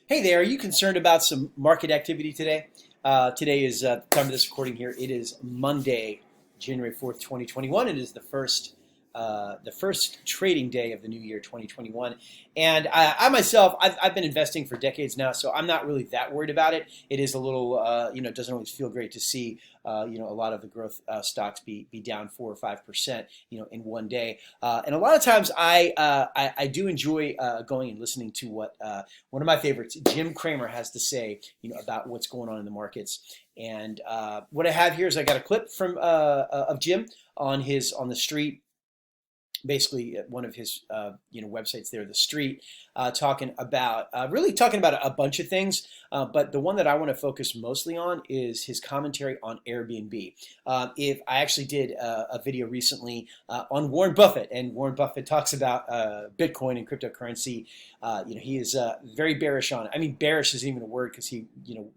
Hey there, are you concerned about some market activity today? Today is the time of this recording here. It is Monday, January 4th, 2021. It is the first trading day of the new year, 2021. And I myself, I've been investing for decades now, so I'm not really that worried about it. It is a little, it doesn't always feel great to see, a lot of the growth stocks be down 4 or 5%, in one day. And a lot of times I do enjoy going and listening to what one of my favorites, Jim Cramer, has to say, about what's going on in the markets. And what I have here is I got a clip from of Jim on the street, basically one of his websites there, The Street, really talking about a bunch of things. But the one that I want to focus mostly on is his commentary on Airbnb. If I actually did a video recently on Warren Buffett, and Warren Buffett talks about Bitcoin and cryptocurrency. He is very bearish on it. I mean, bearish isn't even a word because he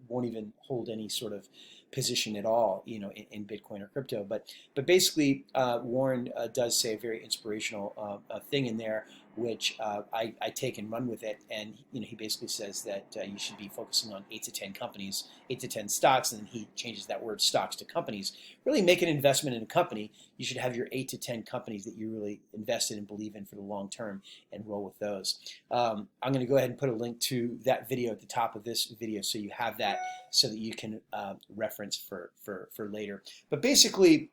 won't even hold any sort of position at all, in Bitcoin or crypto. But basically, Warren does say a very inspirational thing in there, which I take and run with it. And he basically says that you should be focusing on 8 to 10 companies, 8 to 10 stocks, and then he changes that word stocks to companies. Really make an investment in a company. You should have your 8 to 10 companies that you really invest in and believe in for the long term, and roll with those. I'm going to go ahead and put a link to that video at the top of this video, so you have that, so that you can reference for later. But basically,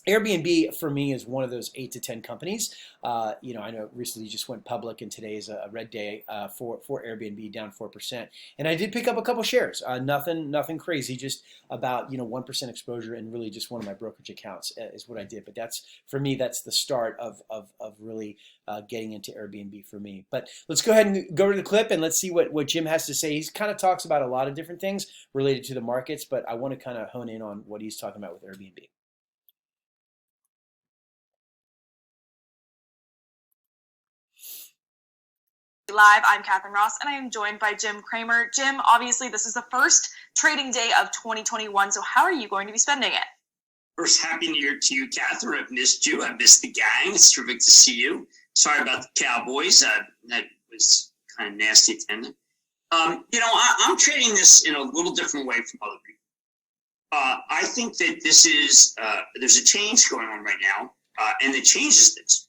Airbnb for me is one of those 8 to 10 companies. I know recently just went public, and today is a red day for Airbnb, down 4%. And I did pick up a couple shares. Nothing crazy, just about 1% exposure, and really just one of my brokerage accounts is what I did. But that's, for me, that's the start of really getting into Airbnb for me. But let's go ahead and go to the clip, and let's see what Jim has to say. He kind of talks about a lot of different things related to the markets, but I want to kind of hone in on what he's talking about with Airbnb. Live. I'm Catherine Ross, and I am joined by Jim Cramer. Jim, obviously, this is the first trading day of 2021, so how are you going to be spending it? First, Happy New Year to you, Catherine. I've missed you. I've missed the gang. It's terrific to see you. Sorry about the Cowboys. That was kind of nasty attending. I'm trading this in a little different way from other people. I think that this is, there's a change going on right now, and the change is this.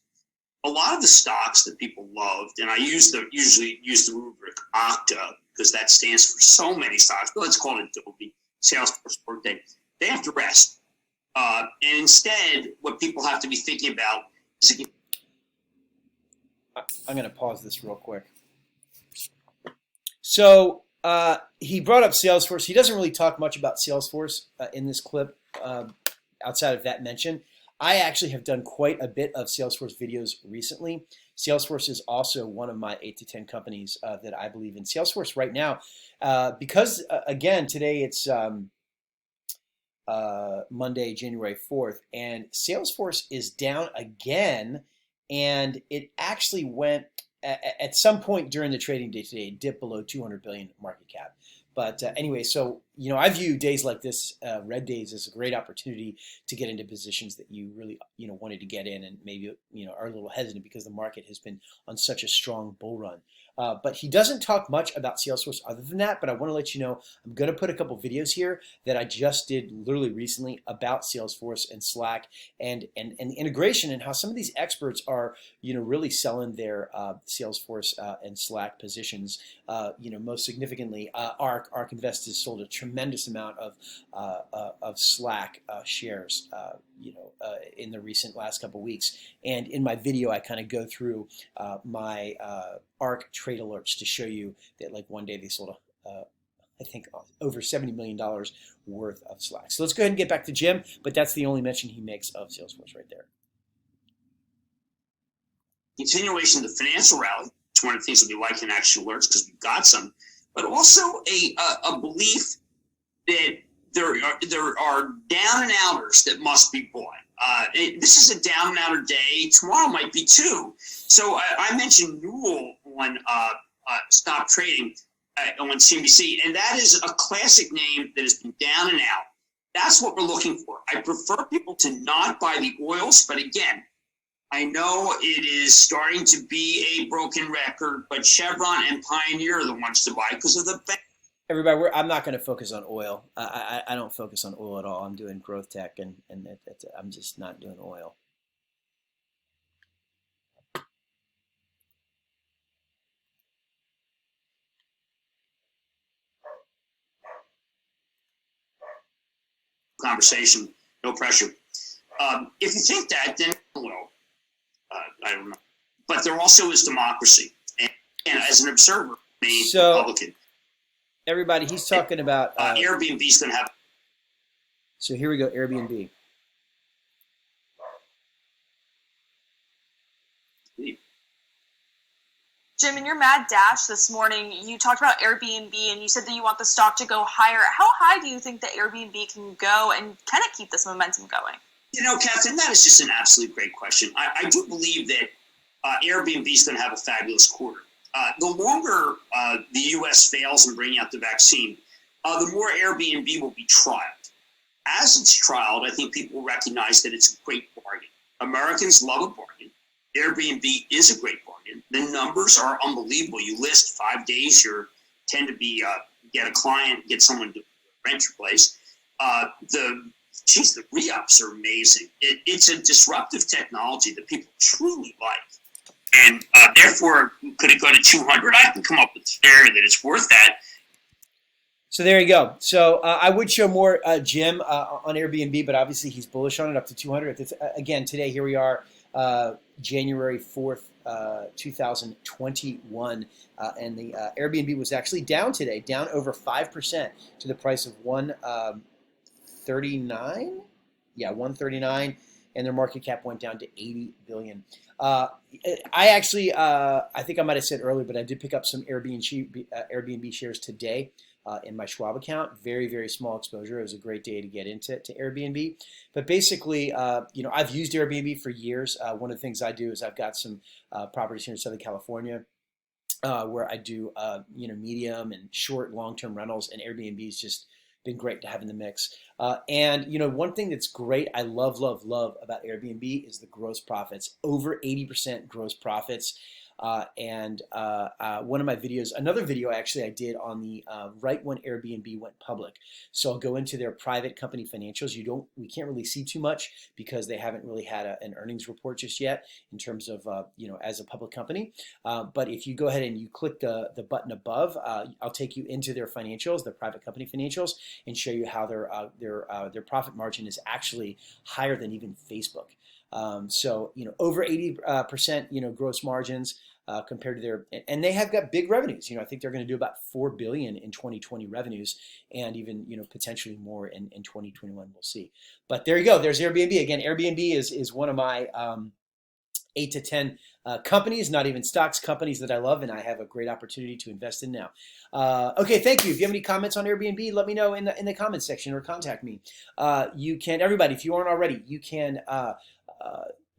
A lot of the stocks that people loved, and I usually use the rubric Octa because that stands for so many stocks, but let's call it Adobe, Salesforce, Workday. They have to rest. And instead, what people have to be thinking about is... I'm going to pause this real quick. So he brought up Salesforce. He doesn't really talk much about Salesforce in this clip outside of that mention. I actually have done quite a bit of Salesforce videos recently. Salesforce is also one of my 8 to 10 companies that I believe in. Salesforce right now, because again, today it's Monday, January 4th, and Salesforce is down again, and it actually went, at some point during the trading day today, it dipped below 200 billion market cap. But anyway, so, I view days like this, red days, as a great opportunity to get into positions that you really, wanted to get in, and maybe, are a little hesitant because the market has been on such a strong bull run. But he doesn't talk much about Salesforce other than that, but I want to let you know, I'm going to put a couple videos here that I just did literally recently about Salesforce and Slack and the integration, and how some of these experts are, really selling their Salesforce and Slack positions. Most significantly, ARK Invest has sold a tremendous amount of Slack shares, in the recent last couple of weeks. And in my video, I kind of go through my ARK trade alerts to show you that, like, one day they sold I think over $70 million worth of Slack. So let's go ahead and get back to Jim, but that's the only mention he makes of Salesforce right there. Continuation of the financial rally. It's one of the things that we like in action alerts because we've got some, but also a belief that there are down and outers that must be bought. This is a down and outer day. Tomorrow might be too. So I mentioned Newell on Stop Trading on CNBC, and that is a classic name that has been down and out. That's what we're looking for. I prefer people to not buy the oils, but again, I know it is starting to be a broken record, but Chevron and Pioneer are the ones to buy because of the bank. Everybody, I'm not going to focus on oil. I don't focus on oil at all. I'm doing growth tech, and I'm just not doing oil. Conversation, no pressure. If you think that, then well, I don't know. But there also is democracy, and as an observer, Republican. Everybody, he's talking about Airbnb is going to have. So here we go, Airbnb. Jim, in your mad dash this morning, you talked about Airbnb and you said that you want the stock to go higher. How high do you think that Airbnb can go, and can it keep this momentum going? You know, Catherine, that is just an absolute great question. I do believe that Airbnb is going to have a fabulous quarter. The longer the U.S. fails in bringing out the vaccine, the more Airbnb will be trialed. As it's trialed, I think people will recognize that it's a great bargain. Americans love a bargain. Airbnb is a great bargain. The numbers are unbelievable. You list 5 days, you tend to be get a client, get someone to rent your place. The re-ups are amazing. It's a disruptive technology that people truly like. And therefore, could it go to 200? I can come up with a theory that it's worth that. So there you go. So I would show more Jim on Airbnb, but obviously he's bullish on it up to 200. Again, today, here we are, January 4th, 2021, and the Airbnb was actually down today, down over 5% to the price of 139. Yeah, 139, and their market cap went down to 80 billion. I actually, I think I might have said earlier, but I did pick up some Airbnb shares today. In my Schwab account, very, very small exposure. It was a great day to get into Airbnb. But basically, I've used Airbnb for years. One of the things I do is I've got some properties here in Southern California where I do, medium and short, long-term rentals, and Airbnb has just been great to have in the mix. And one thing that's great, I love about Airbnb is the gross profits, over 80% gross profits. And one of my videos, another video actually I did on the right when Airbnb went public. So I'll go into their private company financials. We can't really see too much because they haven't really had an earnings report just yet in terms of, as a public company. But if you go ahead and you click the button above, I'll take you into their financials, their private company financials, and show you how their profit margin is actually higher than even Facebook. So over 80%, gross margins. Compared to and they have got big revenues. I think they're going to do about $4 billion in 2020 revenues, and even potentially more in 2021. We'll see. But there you go. There's Airbnb again. Airbnb is one of my 8 to 10 companies, not even stocks, companies that I love, and I have a great opportunity to invest in now. Okay, thank you. If you have any comments on Airbnb, let me know in the comments section or contact me. You can, everybody, if you aren't already, you can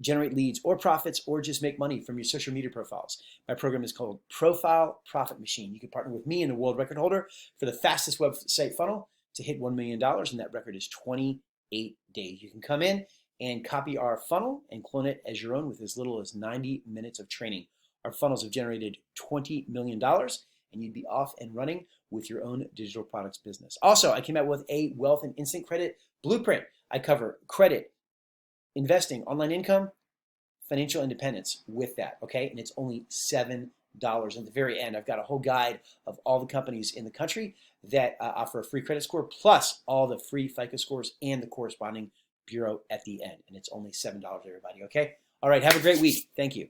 generate leads or profits or just make money from your social media profiles. My program is called Profile Profit Machine. You can partner with me and the world record holder for the fastest website funnel to hit $1 million, and that record is 28 days. You can come in and copy our funnel and clone it as your own with as little as 90 minutes of training. Our funnels have generated $20 million, and you'd be off and running with your own digital products business. Also, I came out with a wealth and instant credit blueprint. I cover credit, investing, online income, financial independence with that, okay? And it's only $7. At the very end, I've got a whole guide of all the companies in the country that offer a free credit score, plus all the free FICO scores and the corresponding bureau at the end. And it's only $7, everybody, okay? All right, have a great week. Thank you.